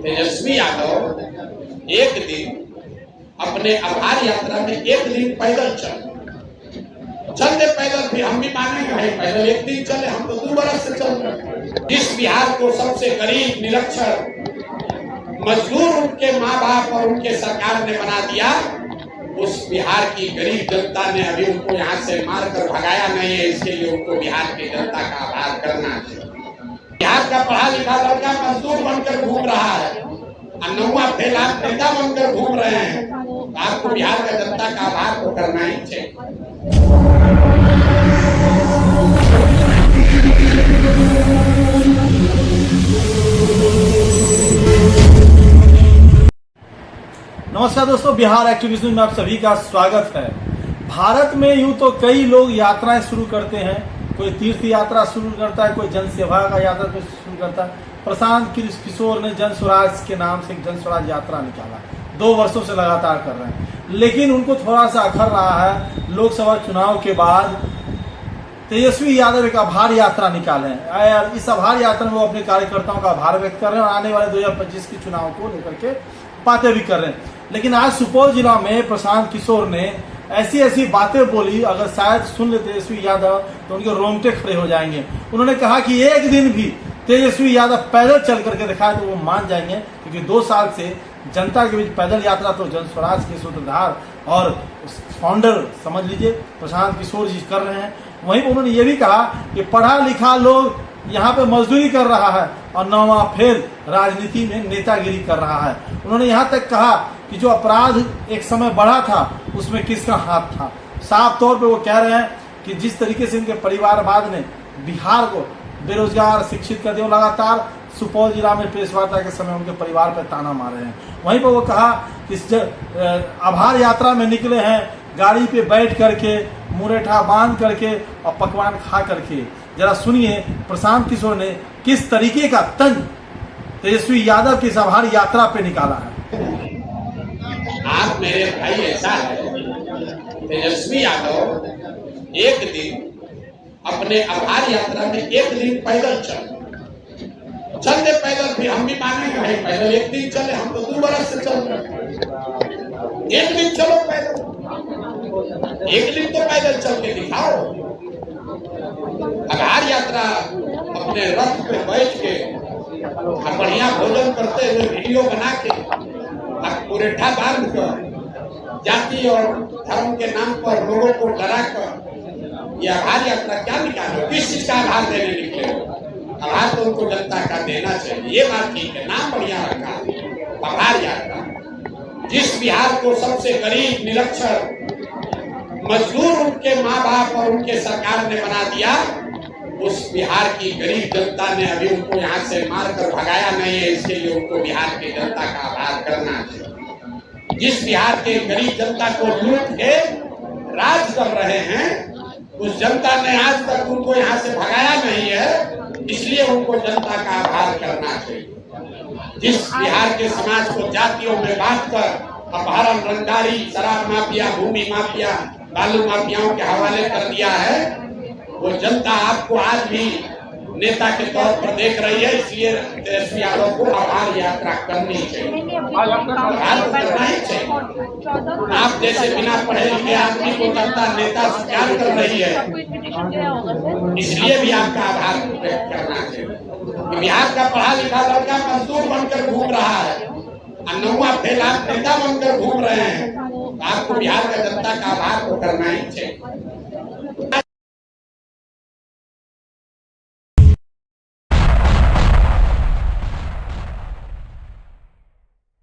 तेजस्वी यादव एक दिन अपने आभार यात्रा में एक दिन पैदल चलते पैदल भी हम भी मानेंगे भाई, पैदल एक दिन चले, हम तो 2 बरस से चल रहे हैं। जिस बिहार को सबसे गरीब निरक्षर मजदूर उनके माँ बाप और उनके सरकार ने बना दिया, उस बिहार की गरीब जनता ने अभी उनको यहाँ से मारकर भगाया नहीं है। इसके लिए उनको बिहार की जनता का आभार करना है। बिहार का पढ़ा लिखा लड़का मजदूर बनकर घूम रहा है, नौवा फेल आप नेता बनकर घूम रहे हैं, तो आपको बिहार का जनता का आभार तो करना ही चाहिए। नमस्कार दोस्तों, बिहार एक्टिविस्ट में आप सभी का स्वागत है। भारत में यूं तो कई लोग यात्राएं शुरू करते हैं, कोई तीर्थ यात्रा शुरू करता है, कोई जन सेवा का यात्रा शुरू करता है। प्रशांत किशोर ने जन स्वराज के नाम से एक जन स्वराज यात्रा निकाला, 2 वर्षों से लगातार कर रहे हैं, लेकिन उनको थोड़ा सा अखर रहा है। लोकसभा चुनाव के बाद तेजस्वी यादव एक आभार यात्रा निकाले हैं। इस आभार यात्रा में वो अपने कार्यकर्ताओं का आभार व्यक्त कर रहे हैं और आने वाले 2025 के चुनाव को लेकर के बातें भी कर रहे हैं। लेकिन आज सुपौल जिला में प्रशांत किशोर ने ऐसी बातें बोली, अगर शायद सुन ले तेजस्वी यादव तो उनके रोंगटे खड़े हो जाएंगे। उन्होंने कहा कि एक दिन भी तेजस्वी यादव पैदल चल करके दिखाए तो वो मान जाएंगे, क्योंकि 2 साल से जनता के बीच पैदल यात्रा तो जन स्वराज के सूत्रधार और फाउंडर समझ लीजिए प्रशांत किशोर जी कर रहे हैं। वहीं उन्होंने ये भी कहा कि पढ़ा लिखा लोग यहाँ पे मजदूरी कर रहा है और नौवा फेल राजनीति में नेतागिरी कर रहा है। उन्होंने यहाँ तक कहा कि जो अपराध एक समय बढ़ा था उसमें किसका हाथ था। साफ तौर पे वो कह रहे हैं कि जिस तरीके से इनके परिवारवाद ने बिहार को बेरोजगार शिक्षित कर दिया, लगातार सुपौल जिला में प्रेस वार्ता के समय उनके परिवार पर ताना मार रहे हैं। वहीं पर वो कहा कि आभार यात्रा में निकले हैं गाड़ी पे बैठ करके, मुरेठा बांध करके और पकवान खा करके। जरा सुनिए प्रशांत किशोर ने किस तरीके का तंज तेजस्वी यादव की आभार यात्रा पे निकाला है। आप मेरे भाई, ऐसा है तेजस्वी यादव एक दिन अपने आभार यात्रा में एक दिन पैदल चलते पैदल भी हम भी मानेंगे भाई, पैदल एक दिन चले, हम तो 2 बरस से चल रहे हैं। एक दिन चलो पैदल, एक दिन तो पैदल चल के दिखाओ। आभार यात्रा अपने रथ पे बैठ के बढ़िया भोजन करते हुए वीडियो बना के मुरेठा बांध कर जाति और धर्म के नाम पर लोगों को डरा कर ये आभार यात्रा क्या निकालो? किस चीज का आभार देने निकले हो? आभार तो उनको जनता का देना चाहिए, ये बात ठीक है, नाम बढ़िया रखा आभार यात्रा। जिस बिहार को सबसे गरीब निरक्षर मजदूर उनके माँ बाप और उनके सरकार ने बना दिया, उस बिहार की गरीब जनता ने अभी उनको यहाँ से मारकर भगाया नहीं है। इसके लिए उनको बिहार की जनता का आभार करना चाहिए। जिस बिहार के गरीब जनता को लूट के राज कर रहे हैं, उस जनता ने आज तक उनको यहाँ से भगाया नहीं है, इसलिए उनको जनता का आभार करना चाहिए। जिस बिहार के समाज को जातियों में बांटकर अपहरण, रंगदारी, शराब माफिया, भूमि माफिया, बालू माफियाओं के हवाले कर दिया है, वो जनता आपको आज भी नेता के तौर पर देख रही है। इसलिए तेजस्वी यादव को आभार यात्रा करनी चाहिए, आभार तो करना ही चाहिए। आप जैसे बिना पढ़े लिखे आदमी को जनता नेता स्वीकार कर रही है, इसलिए भी आपका आभार व्यक्त करना चाहिए। बिहार का पढ़ा लिखा लड़का मजदूर बनकर घूम रहा है, नौवा फेल आप नेता बनकर घूम रहे हैं, तो आपको बिहार का जनता का आभार तो करना ही चाहिए।